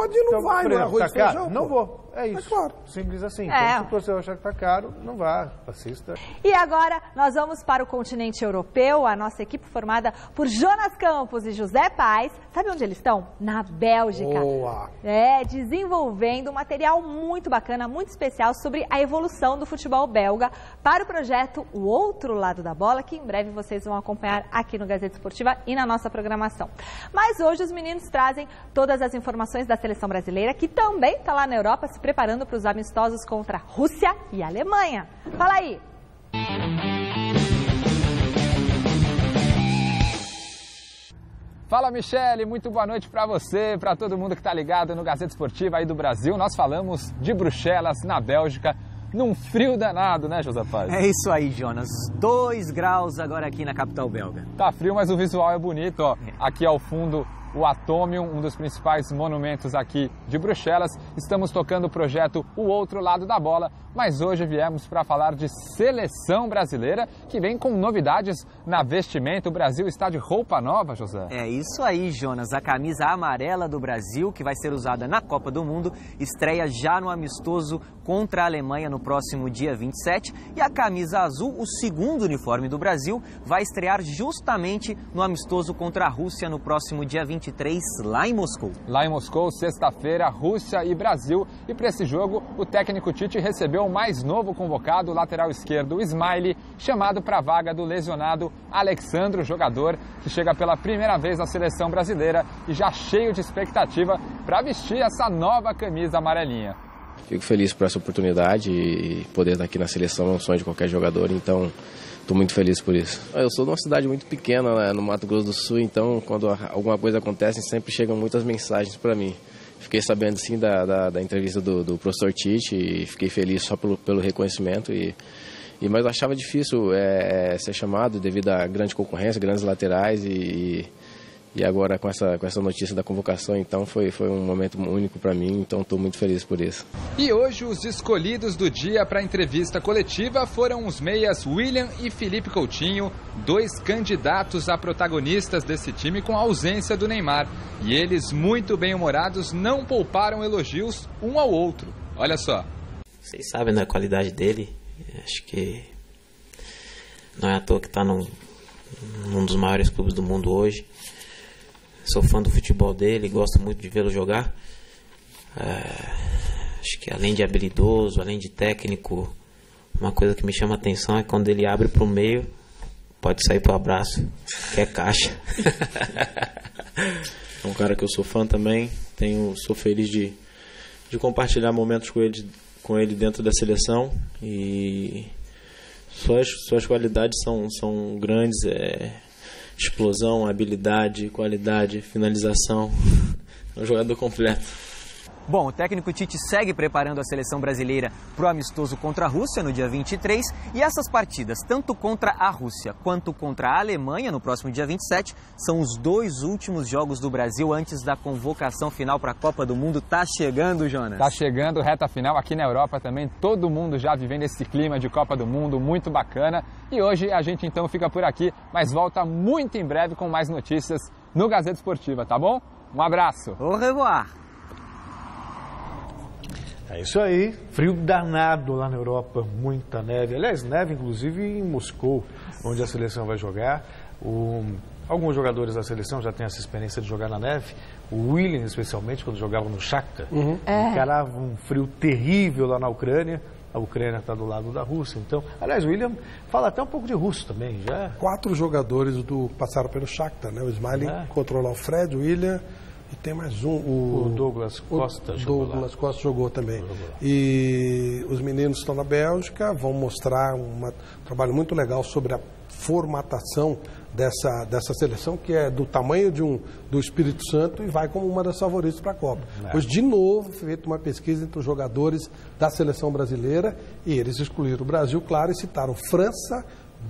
Speaker 15: vai, não é arroz e feijão.
Speaker 14: Não vou. É isso. Claro. Simples assim. Então, se o torcedor achar que está caro, não vá. Assista.
Speaker 6: E agora, nós vamos para o continente europeu. A nossa equipe formada por Jonas Campos e José Paes. Sabe onde eles estão? Na Bélgica.
Speaker 15: Boa!
Speaker 6: Desenvolvendo um material muito bacana, muito especial sobre a evolução do futebol belga para o projeto O Outro Lado da Bola, que em breve vocês vão acompanhar aqui no Gazeta Esportiva e na nossa programação. Mas hoje os meninos trazem todas as informações da seleção brasileira, que também está lá na Europa se preparando para os amistosos contra Rússia e Alemanha. Fala aí!
Speaker 4: Fala, Michele, muito boa noite para você, para todo mundo que está ligado no Gazeta Esportiva aí do Brasil. Nós falamos de Bruxelas, na Bélgica, num frio danado, né, José Paz?
Speaker 5: É isso aí, Jonas. 2 graus agora aqui na capital belga.
Speaker 4: Tá frio, mas o visual é bonito, ó. Aqui ao fundo, o Atomium, um dos principais monumentos aqui de Bruxelas. Estamos tocando o projeto O Outro Lado da Bola, mas hoje viemos para falar de seleção brasileira, que vem com novidades na vestimenta. O Brasil está de roupa nova, José.
Speaker 5: É isso aí, Jonas. A camisa amarela do Brasil, que vai ser usada na Copa do Mundo, estreia já no amistoso contra a Alemanha no próximo dia 27. E a camisa azul, o segundo uniforme do Brasil, vai estrear justamente no amistoso contra a Rússia no próximo dia 23, lá em Moscou.
Speaker 4: Lá em Moscou, sexta-feira, Rússia e Brasil. E para esse jogo, o técnico Tite recebeu o mais novo convocado, o lateral esquerdo Ismaili, chamado para a vaga do lesionado Alexandro, jogador que chega pela primeira vez à seleção brasileira e já cheio de expectativa para vestir essa nova camisa amarelinha.
Speaker 20: Fico feliz por essa oportunidade e poder estar aqui na seleção é um sonho de qualquer jogador, então estou muito feliz por isso. Eu sou de uma cidade muito pequena, né, no Mato Grosso do Sul, então quando alguma coisa acontece sempre chegam muitas mensagens para mim. Fiquei sabendo sim da entrevista do professor Tite e fiquei feliz só pelo reconhecimento, mas eu achava difícil ser chamado devido à grande concorrência, grandes laterais e agora com essa notícia da convocação, então foi um momento único para mim, então estou muito feliz por isso.
Speaker 4: E hoje os escolhidos do dia para a entrevista coletiva foram os meias William e Felipe Coutinho, 2 candidatos a protagonistas desse time com a ausência do Neymar. E eles, muito bem-humorados, não pouparam elogios um ao outro. Olha só.
Speaker 21: Vocês sabem da qualidade dele, acho que não é à toa que está num dos maiores clubes do mundo hoje. Sou fã do futebol dele, gosto muito de vê-lo jogar. Acho que além de habilidoso, além de técnico, uma coisa que me chama a atenção é quando ele abre para o meio, pode sair para o abraço, que é caixa.
Speaker 22: É um cara que eu sou fã também, sou feliz de compartilhar momentos com ele dentro da seleção e suas qualidades são grandes. Explosão, habilidade, qualidade, finalização. É um jogador completo.
Speaker 5: Bom, o técnico Tite segue preparando a seleção brasileira para o amistoso contra a Rússia no dia 23. E essas partidas, tanto contra a Rússia quanto contra a Alemanha no próximo dia 27, são os 2 últimos jogos do Brasil antes da convocação final para a Copa do Mundo. Tá chegando, Jonas?
Speaker 4: Tá chegando, reta final aqui na Europa também. Todo mundo já vivendo esse clima de Copa do Mundo, muito bacana. E hoje a gente então fica por aqui, mas volta muito em breve com mais notícias no Gazeta Esportiva, tá bom? Um abraço.
Speaker 5: Au revoir.
Speaker 14: É isso aí, frio danado lá na Europa, muita neve. Aliás, neve inclusive em Moscou, onde a seleção vai jogar. Alguns jogadores da seleção já têm essa experiência de jogar na neve. O William, especialmente, quando jogava no Shakhtar, encarava um frio terrível lá na Ucrânia. A Ucrânia está do lado da Rússia. Então, aliás, o William fala até um pouco de russo também. Já.
Speaker 15: 4 jogadores passaram pelo Shakhtar, né? O Smiley controlou o Fred, o William e tem mais um.
Speaker 14: O Douglas Costa jogou.
Speaker 15: Douglas Costa jogou também. E os meninos estão na Bélgica, vão mostrar um trabalho muito legal sobre a formatação dessa seleção, que é do tamanho do Espírito Santo e vai como uma das favoritas para a Copa. Hoje, de novo, foi feita uma pesquisa entre os jogadores da seleção brasileira e eles excluíram o Brasil, claro, e citaram França,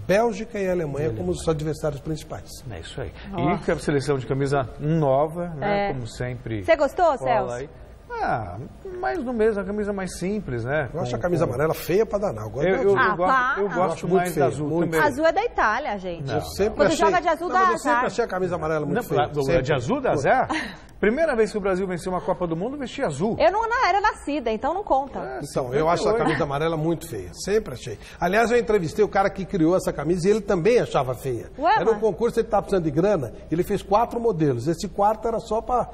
Speaker 15: Bélgica e Alemanha como os adversários principais.
Speaker 14: É isso aí. E a seleção de camisa nova, né, como sempre.
Speaker 6: Você gostou, Celso?
Speaker 14: Aí. Mais no mesmo, a camisa mais simples, né?
Speaker 15: Eu acho a camisa amarela feia pra danar.
Speaker 14: Eu gosto mais da azul também.
Speaker 6: Azul é da Itália, gente.
Speaker 15: Quando
Speaker 6: joga de azul, dá azar.
Speaker 15: Eu sempre achei a camisa amarela muito feia.
Speaker 14: De azul dá azar? Primeira vez que o Brasil venceu uma Copa do Mundo, vestia azul.
Speaker 6: Eu não era nascida, então não conta.
Speaker 15: Então, eu acho a camisa amarela muito feia. Sempre achei. Aliás, eu entrevistei o cara que criou essa camisa e ele também achava feia. Era um concurso, ele estava precisando de grana, ele fez 4 modelos. Esse quarto era só para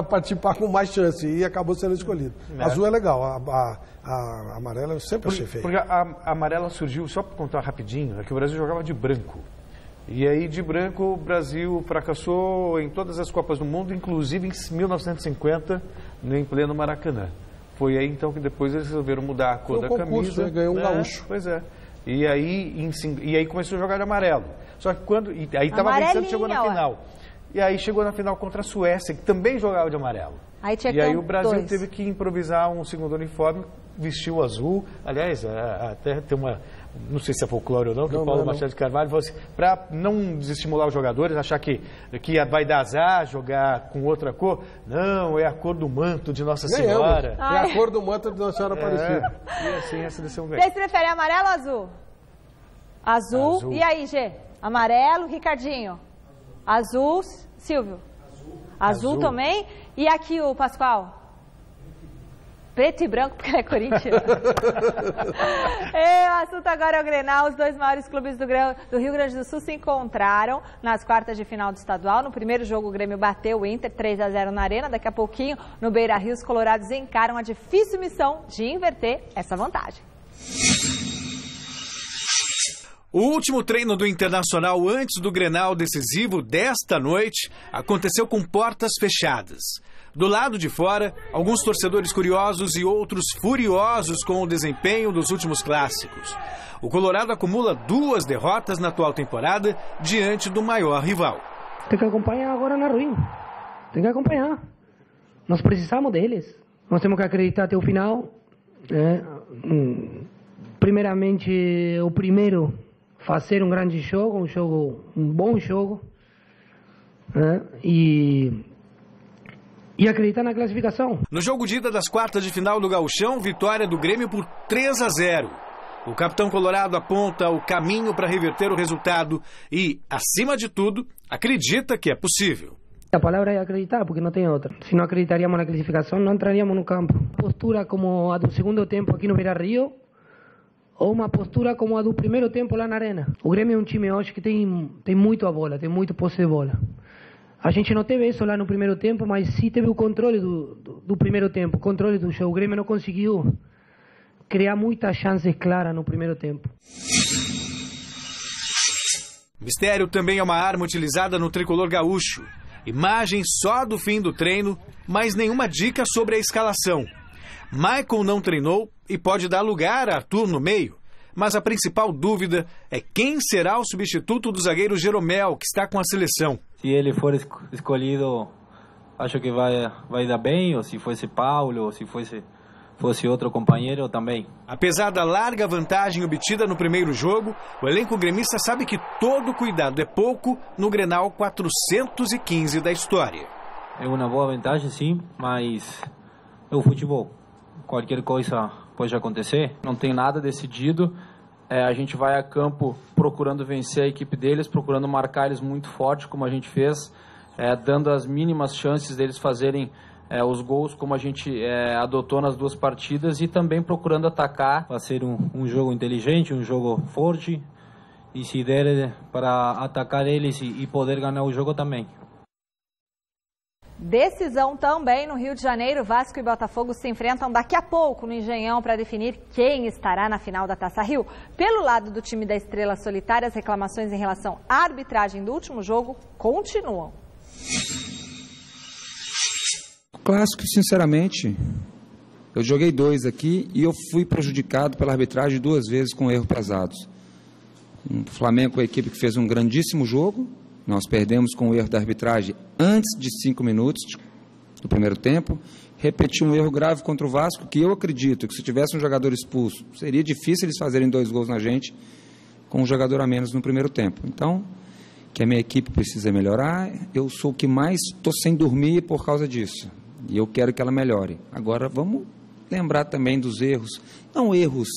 Speaker 15: participar com mais chance e acabou sendo escolhido. Azul é legal, a amarela eu sempre achei feia.
Speaker 14: Porque a amarela surgiu, só para contar rapidinho, é que o Brasil jogava de branco. E aí, de branco, o Brasil fracassou em todas as Copas do Mundo, inclusive em 1950, em pleno Maracanã. Foi aí, então, que depois eles resolveram mudar a cor da camisa.
Speaker 15: Ganhou um gaúcho.
Speaker 14: Pois é. E aí começou a jogar de amarelo. Só que aí estava vencendo e chegou na final. E aí chegou na final contra a Suécia, que também jogava de amarelo. E aí o Brasil teve que improvisar um segundo uniforme, vestiu azul. Aliás, até tem uma... Não sei se é folclore ou não, que o Paulo Machado de Carvalho falou assim, para não desestimular os jogadores, achar que vai dar azar jogar com outra cor. Não, é a cor do manto de Nossa Senhora.
Speaker 15: É a cor do manto de Nossa Senhora Aparecida.
Speaker 14: E assim a seleção ganha.
Speaker 6: Vocês preferem amarelo ou azul? Azul. E aí, Gê? Amarelo, Ricardinho? Azul. Silvio? Azul também. E aqui o Pascoal? Preto e branco, porque é Corinthians. O assunto agora é o Grenal. Os 2 maiores clubes do Rio Grande do Sul se encontraram nas quartas de final do estadual. No primeiro jogo, o Grêmio bateu o Inter 3-0 na Arena. Daqui a pouquinho, no Beira-Rio, os colorados encaram a difícil missão de inverter essa vantagem.
Speaker 1: O último treino do Internacional antes do Grenal decisivo desta noite aconteceu com portas fechadas. Do lado de fora, alguns torcedores curiosos e outros furiosos com o desempenho dos últimos clássicos. O Colorado acumula 2 derrotas na atual temporada diante do maior rival.
Speaker 9: Tem que acompanhar agora na ruim. Tem que acompanhar. Nós precisamos deles. Nós temos que acreditar até o final. Primeiramente, o primeiro, fazer um grande jogo, um bom jogo. E acreditar na classificação.
Speaker 1: No jogo de ida das quartas de final do Gauchão, vitória do Grêmio por 3-0. O capitão colorado aponta o caminho para reverter o resultado e, acima de tudo, acredita que é possível.
Speaker 9: A palavra é acreditar, porque não tem outra. Se não acreditaríamos na classificação, não entraríamos no campo. Postura como a do segundo tempo aqui no Beira-Rio, ou uma postura como a do primeiro tempo lá na Arena. O Grêmio é um time hoje que tem muito a bola, tem muito posse de bola. A gente não teve isso lá no primeiro tempo, mas sim teve o controle do primeiro tempo, o controle do jogo. O Grêmio não conseguiu criar muitas chances claras no primeiro tempo.
Speaker 1: Mistério também é uma arma utilizada no tricolor gaúcho. Imagem só do fim do treino, mas nenhuma dica sobre a escalação. Maicon não treinou e pode dar lugar a Arthur no meio. Mas a principal dúvida é quem será o substituto do zagueiro Jeromel, que está com a seleção.
Speaker 23: Se ele for escolhido, acho que vai dar bem, ou se fosse Paulo, ou se fosse outro companheiro também.
Speaker 1: Apesar da larga vantagem obtida no primeiro jogo, o elenco gremista sabe que todo cuidado é pouco no Grenal 415 da história.
Speaker 23: É uma boa vantagem, sim, mas é o futebol. Qualquer coisa pode acontecer, não tem nada decidido. A gente vai a campo procurando vencer a equipe deles, procurando marcar eles muito forte, como a gente fez, dando as mínimas chances deles fazerem os gols, como a gente adotou nas 2 partidas, e também procurando atacar. Vai ser um jogo inteligente, um jogo forte, e se der para atacar eles e poder ganhar o jogo também.
Speaker 6: Decisão também no Rio de Janeiro. Vasco e Botafogo se enfrentam daqui a pouco no Engenhão para definir quem estará na final da Taça Rio. Pelo lado do time da Estrela Solitária, as reclamações em relação à arbitragem do último jogo continuam.
Speaker 2: Clássico, sinceramente, eu joguei 2 aqui e eu fui prejudicado pela arbitragem 2 vezes com erros pesados. O Flamengo é a equipe que fez um grandíssimo jogo. Nós perdemos com o erro da arbitragem antes de 5 minutos do primeiro tempo. Repetiu um erro grave contra o Vasco, que eu acredito que se tivesse um jogador expulso, seria difícil eles fazerem 2 gols na gente com um jogador a menos no primeiro tempo. Então, que a minha equipe precisa melhorar, eu sou o que mais estou sem dormir por causa disso. E eu quero que ela melhore. Agora, vamos lembrar também dos erros, não erros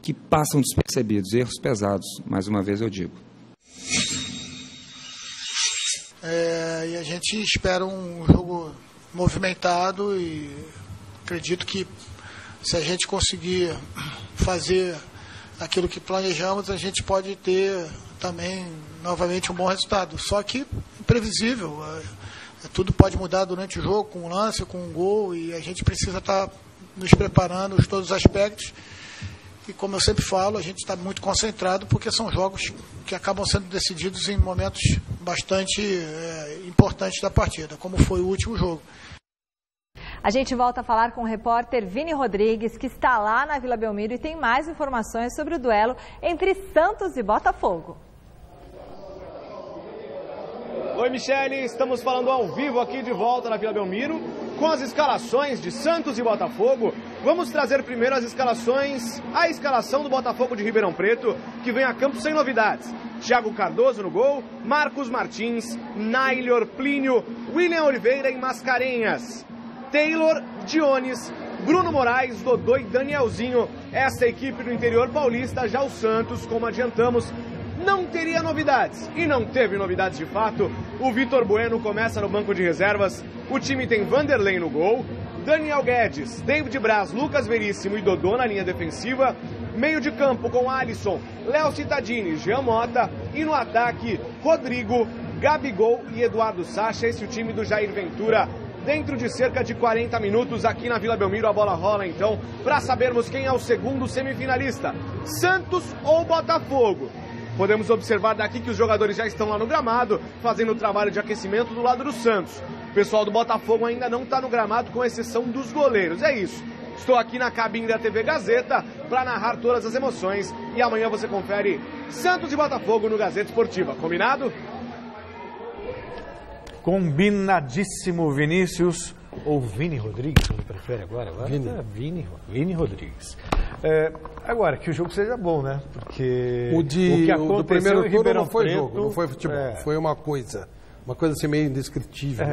Speaker 2: que passam despercebidos, erros pesados, mais uma vez eu digo.
Speaker 10: E a gente espera um jogo movimentado e acredito que se a gente conseguir fazer aquilo que planejamos, a gente pode ter também novamente um bom resultado. Só que imprevisível, tudo pode mudar durante o jogo, com um lance, com um gol, e a gente precisa estar nos preparando em todos os aspectos. E como eu sempre falo, a gente está muito concentrado porque são jogos que acabam sendo decididos em momentos bastante importantes da partida, como foi o último jogo.
Speaker 6: A gente volta a falar com o repórter Vini Rodrigues, que está lá na Vila Belmiro e tem mais informações sobre o duelo entre Santos e Botafogo.
Speaker 7: Oi, Michele, estamos falando ao vivo aqui de volta na Vila Belmiro com as escalações de Santos e Botafogo. Vamos trazer primeiro as escalações, a escalação do Botafogo de Ribeirão Preto, que vem a campo sem novidades. Thiago Cardoso no gol, Marcos Martins, Nailor, Plínio, William Oliveira e Mascarenhas, Taylor, Dionis, Bruno Moraes, Dodô e Danielzinho. Essa equipe do interior paulista. Já o Santos, como adiantamos, não teria novidades, e não teve novidades de fato. O Vitor Bueno começa no banco de reservas. O time tem Vanderlei no gol, Daniel Guedes, David Braz, Lucas Veríssimo e Dodô na linha defensiva. Meio de campo com Alisson, Léo Cittadini, Jean Mota. E no ataque, Rodrigo, Gabigol e Eduardo Sacha. Esse é o time do Jair Ventura. Dentro de cerca de 40 minutos aqui na Vila Belmiro, a bola rola então para sabermos quem é o segundo semifinalista, Santos ou Botafogo. Podemos observar daqui que os jogadores já estão lá no gramado, fazendo o trabalho de aquecimento do lado do Santos. O pessoal do Botafogo ainda não está no gramado, com exceção dos goleiros. É isso. Estou aqui na cabine da TV Gazeta para narrar todas as emoções. E amanhã você confere Santos e Botafogo no Gazeta Esportiva. Combinado?
Speaker 14: Combinadíssimo, Vinícius. Ou Vini Rodrigues, como prefere agora? Vini Rodrigues. Agora, que o jogo seja bom, né? Porque
Speaker 15: o que aconteceu do primeiro turno não foi Preto, jogo, não foi futebol. Foi uma coisa assim meio indescritível,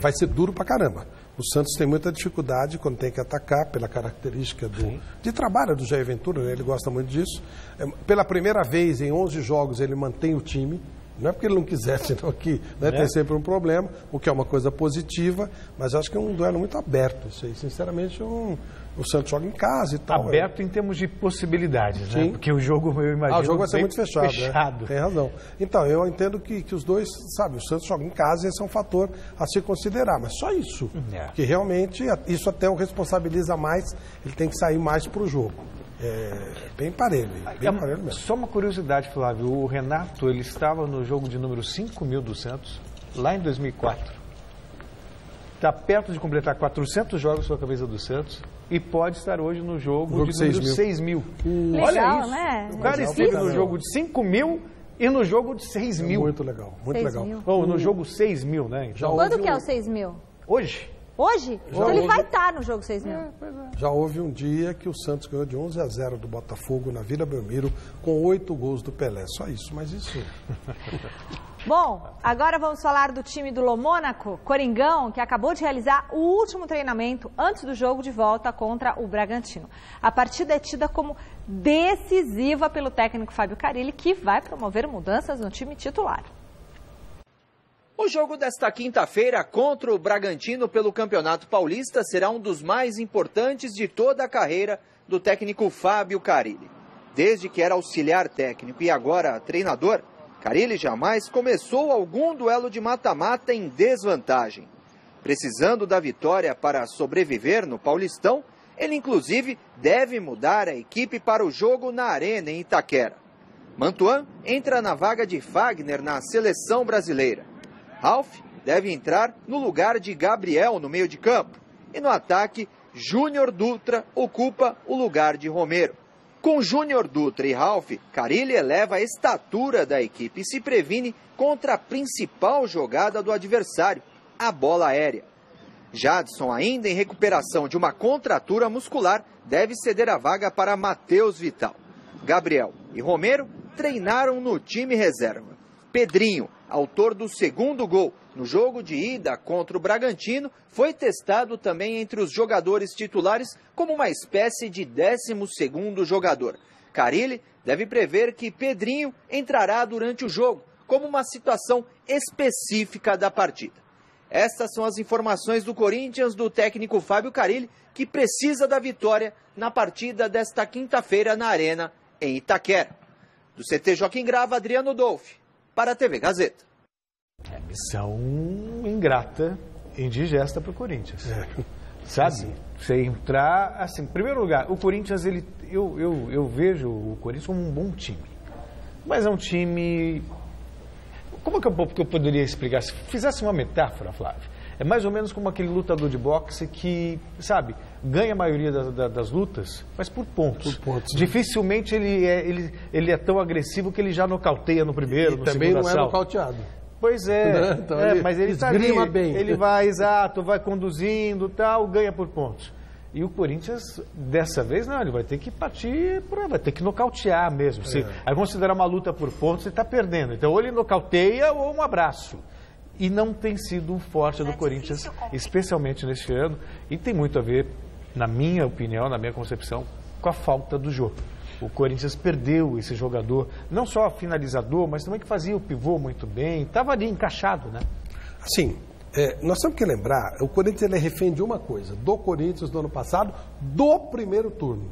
Speaker 15: vai ser duro pra caramba. O Santos tem muita dificuldade quando tem que atacar, pela característica de trabalho do Jair Ventura, né? Ele gosta muito disso. Pela primeira vez em 11 jogos ele mantém o time. Não é porque ele não quisesse, senão que tem sempre um problema, o que é uma coisa positiva, mas acho que é um duelo muito aberto. Isso aí, sinceramente, o Santos joga em casa e tal.
Speaker 14: Aberto em termos de possibilidades, né? Porque o jogo, eu imagino,
Speaker 15: o jogo vai ser muito fechado. Tem razão. Então, eu entendo que os dois, sabe, o Santos joga em casa e esse é um fator a se considerar, mas só isso. Porque realmente, isso até o responsabiliza mais, ele tem que sair mais para o jogo. Bem parelho mesmo.
Speaker 14: Só uma curiosidade, Flávio, o Renato, ele estava no jogo de número 5.000 do Santos, lá em 2004. Está perto de completar 400 jogos com a camisa do Santos e pode estar hoje no jogo de número 6.000. Olha isso, né? O cara esteve no jogo de 5.000 e no jogo de 6.000.
Speaker 15: Muito legal, muito legal.
Speaker 14: Ou no jogo 6.000, né?
Speaker 6: Então, quando que é o 6.000?
Speaker 14: Hoje.
Speaker 6: Hoje? Então ele vai estar no jogo 6.000.
Speaker 15: Já houve um dia que o Santos ganhou de 11-0 do Botafogo na Vila Belmiro com 8 gols do Pelé. Só isso, mas isso...
Speaker 6: Bom, agora vamos falar do time do Lomônaco, Coringão, que acabou de realizar o último treinamento antes do jogo de volta contra o Bragantino. A partida é tida como decisiva pelo técnico Fábio Carille, que vai promover mudanças no time titular.
Speaker 11: O jogo desta quinta-feira contra o Bragantino pelo Campeonato Paulista será um dos mais importantes de toda a carreira do técnico Fábio Carille. Desde que era auxiliar técnico e agora treinador, Carille jamais começou algum duelo de mata-mata em desvantagem. Precisando da vitória para sobreviver no Paulistão, ele inclusive deve mudar a equipe para o jogo na Arena em Itaquera. Mantuan entra na vaga de Fagner na seleção brasileira. Ralf deve entrar no lugar de Gabriel no meio de campo. E no ataque, Júnior Dutra ocupa o lugar de Romero. Com Júnior Dutra e Ralf, Carille eleva a estatura da equipe e se previne contra a principal jogada do adversário, a bola aérea. Jadson, ainda em recuperação de uma contratura muscular, deve ceder a vaga para Matheus Vital. Gabriel e Romero treinaram no time reserva. Pedrinho, autor do segundo gol no jogo de ida contra o Bragantino, foi testado também entre os jogadores titulares como uma espécie de 12º jogador. Carille deve prever que Pedrinho entrará durante o jogo, como uma situação específica da partida. Estas são as informações do Corinthians do técnico Fábio Carille, que precisa da vitória na partida desta quinta-feira na Arena, em Itaquera. Do CT Joaquim Grava, Adriano Dolfi, para a TV Gazeta.
Speaker 14: Missão ingrata, indigesta para o Corinthians. Sabe? Você entrar, assim, em primeiro lugar, o Corinthians, eu vejo o Corinthians como um bom time. Mas é um time... Como é que eu poderia explicar? Se fizesse uma metáfora, Flávio, é mais ou menos como aquele lutador de boxe que, sabe, ganha a maioria das lutas, mas por pontos. Dificilmente ele é tão agressivo que ele já nocauteia no primeiro, no
Speaker 15: também
Speaker 14: segundo
Speaker 15: não
Speaker 14: assalto.
Speaker 15: É nocauteado.
Speaker 14: Pois é,
Speaker 15: então,
Speaker 14: mas ele está ali,
Speaker 15: bem.
Speaker 14: Ele vai, exato, vai conduzindo, tal, ganha por pontos. E o Corinthians, dessa vez, não, ele vai ter que partir, vai ter que nocautear mesmo. Se aí considerar uma luta por pontos, ele está perdendo. Então, ou ele nocauteia ou um abraço. E não tem sido um forte do Corinthians, especialmente neste ano. E tem muito a ver, na minha opinião, na minha concepção, com a falta do jogo. O Corinthians perdeu esse jogador, não só finalizador, mas também que fazia o pivô muito bem. Estava ali encaixado, né?
Speaker 15: Sim. Nós temos que lembrar, o Corinthians ele é refém de uma coisa, do Corinthians do ano passado, do primeiro turno.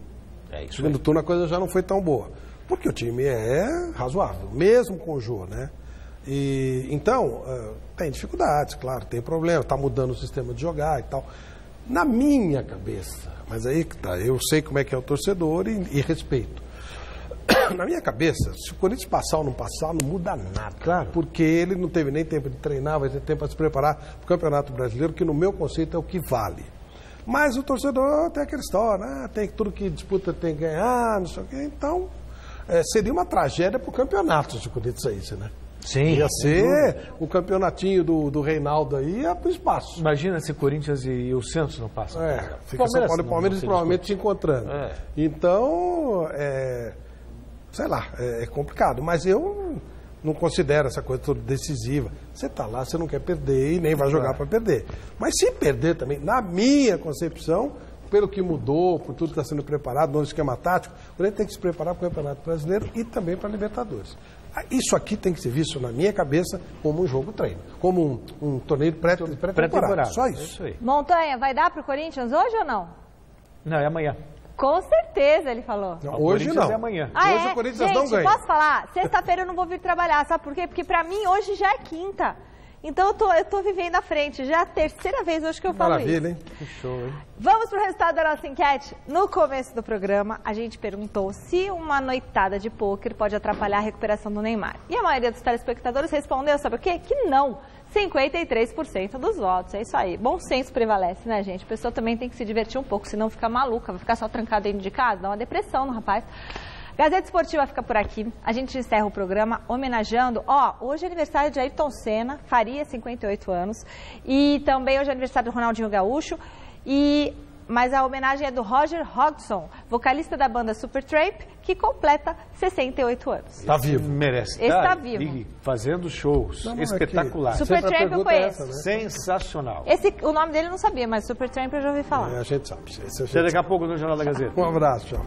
Speaker 14: Isso
Speaker 15: segundo turno a coisa já não foi tão boa, porque o time é razoável, mesmo com o Jô, né? E, então, tem dificuldades, claro, tem problema, está mudando o sistema de jogar e tal. Na minha cabeça, mas aí que tá, eu sei como é que é o torcedor e respeito. Na minha cabeça, se o Corinthians passar ou não passar, não muda nada. Claro. Porque ele não teve nem tempo de treinar, vai ter tempo para se preparar para o Campeonato Brasileiro, que no meu conceito é o que vale. Mas o torcedor tem aquela história, tem tudo que disputa tem que ganhar, não sei o quê. Então, seria uma tragédia para o campeonato se o Corinthians saísse, né?
Speaker 14: Sim.
Speaker 15: Ia ser o campeonatinho do Reinaldo aí, ia para o espaço.
Speaker 14: Imagina se Corinthians e o Santos não passam.
Speaker 15: Fica São Paulo e Palmeiras provavelmente se encontrando. Então, sei lá, é complicado, mas eu não considero essa coisa toda decisiva. Você está lá, você não quer perder e nem vai jogar para perder. Mas se perder também, na minha concepção, pelo que mudou, por tudo que está sendo preparado, no esquema tático, o Corinthians tem que se preparar para o Campeonato Brasileiro e também para a Libertadores. Isso aqui tem que ser visto, na minha cabeça, como um jogo-treino, como um torneio pré-temporada. Só isso.
Speaker 6: Montanha, vai dar para o Corinthians hoje ou não?
Speaker 14: Não, é amanhã.
Speaker 6: Com certeza, ele falou.
Speaker 15: Não, hoje não.
Speaker 14: É amanhã.
Speaker 15: Hoje o Corinthians não ganha.
Speaker 6: Posso falar? Sexta-feira eu não vou vir trabalhar, sabe por quê? Porque pra mim hoje já é quinta. Então eu tô vivendo à frente. Já é a terceira vez hoje que eu falo isso.
Speaker 15: Maravilha, hein? Que show, hein?
Speaker 6: Vamos pro resultado da nossa enquete. No começo do programa, a gente perguntou se uma noitada de pôquer pode atrapalhar a recuperação do Neymar. E a maioria dos telespectadores respondeu, sabe o quê? Que não. 53% dos votos, é isso aí. Bom senso prevalece, né, gente? A pessoa também tem que se divertir um pouco, senão fica maluca, vai ficar só trancada dentro de casa, dá uma depressão no rapaz. Gazeta Esportiva fica por aqui. A gente encerra o programa homenageando, hoje é aniversário de Ayrton Senna, faria 58 anos, e também hoje é aniversário do Ronaldinho Gaúcho, mas a homenagem é do Roger Hodgson, vocalista da banda Supertramp, que completa 68 anos.
Speaker 14: Está vivo. Merece.
Speaker 6: Está vivo.
Speaker 14: E fazendo shows espetaculares.
Speaker 6: Supertramp eu conheço.
Speaker 14: Né? Sensacional.
Speaker 6: O nome dele eu não sabia, mas Supertramp eu já ouvi falar.
Speaker 15: A gente sabe.
Speaker 14: Até daqui a pouco no Jornal da Gazeta.
Speaker 15: Um abraço, tchau.